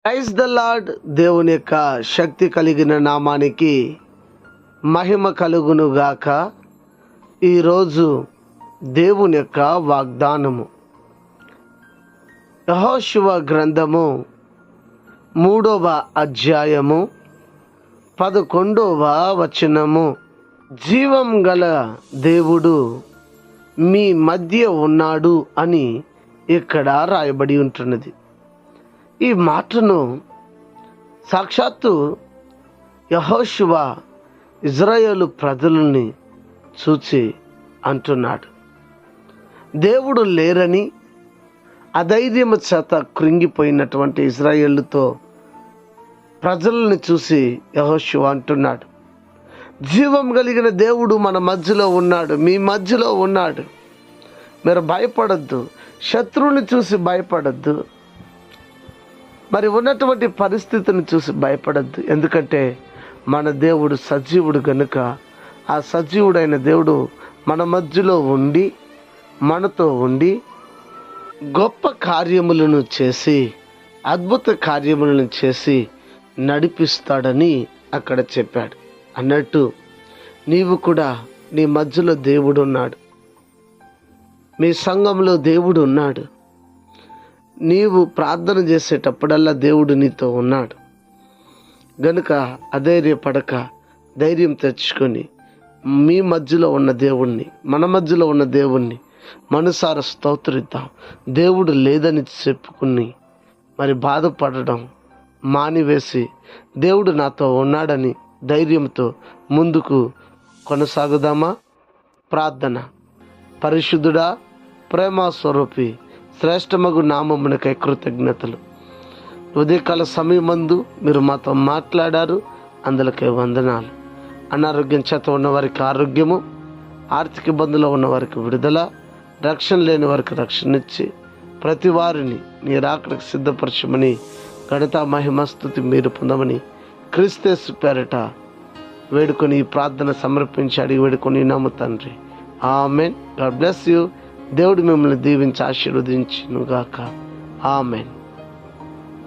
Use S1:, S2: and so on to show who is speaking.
S1: Praise the lord. దేవుని యొక్క శక్తి కలిగిన నామానికి మహిమ కలుగును గాక. ఈరోజు దేవుని యొక్క వాగ్దానము యెహోషువ గ్రంథము 3వ అధ్యాయము 11వ వచనము. జీవం గల దేవుడు మీ మధ్య ఉన్నాడు అని ఇక్కడ రాయబడి ఉంటున్నది. ఈ మాటను సాక్షాత్తు యెహోషువ ఇజ్రాయేలు ప్రజలని చూచి అంటున్నాడు. దేవుడు లేరని అధైర్యము చేత కృంగిపోయినటువంటి ఇజ్రాయేలుతో ప్రజలను చూసి యెహోషువ అంటున్నాడు, జీవం కలిగిన దేవుడు మన మధ్యలో ఉన్నాడు, మీ మధ్యలో ఉన్నాడు. మీరు భయపడద్దు, శత్రువుని చూసి భయపడద్దు, మరి ఉన్నటువంటి పరిస్థితిని చూసి భయపడద్దు. ఎందుకంటే మన దేవుడు సజీవుడు గనుక ఆ సజీవుడైన దేవుడు మన మధ్యలో ఉండి మనతో ఉండి గొప్ప కార్యములను చేసి అద్భుత కార్యములను చేసి నడిపిస్తాడని అక్కడ చెప్పాడు. అన్నట్టు నీవు కూడా నీ మధ్యలో దేవుడు ఉన్నాడు, మీ సంఘంలో దేవుడు ఉన్నాడు. నీవు ప్రార్థన చేసేటప్పుడల్లా దేవుడు నీతో ఉన్నాడు గనుక అధైర్యపడక ధైర్యం తెచ్చుకొని మీ మధ్యలో ఉన్న దేవుణ్ణి, మన మధ్యలో ఉన్న దేవుణ్ణి మనసార స్తోత్రిద్దాం. దేవుడు లేదని చెప్పుకుని మరి బాధపడడం మానివేసి దేవుడు నాతో ఉన్నాడని ధైర్యంతో ముందుకు కొనసాగుదామా? ప్రార్థన. పరిశుద్ధుడా, ప్రేమ స్వరూపి, శ్రేష్టమగు నామమునకై కృతజ్ఞతలు. ఉదయకాల సమయమందు మీరు మాతో మాట్లాడారు, అందులకే వందనాలు. అనారోగ్యం చేత ఉన్న వారికి ఆరోగ్యము, ఆర్థిక ఇబ్బందులో ఉన్న వారికి విడుదల, రక్షణ లేని వారికి రక్షణ ఇచ్చి ప్రతి వారిని నీ రాకడకు సిద్ధపరచమని ఘనత మహిమస్తుతి మీరు పొందమని క్రీస్తు పేరట వేడుకొని ఈ ప్రార్థన సమర్పించి అడిగి వేడుకొని నాము తండ్రి, ఆమెన్. God bless you. దేవుడు మిమ్మల్ని దీవించి ఆశీర్వదించును గాక. ఆమెన్.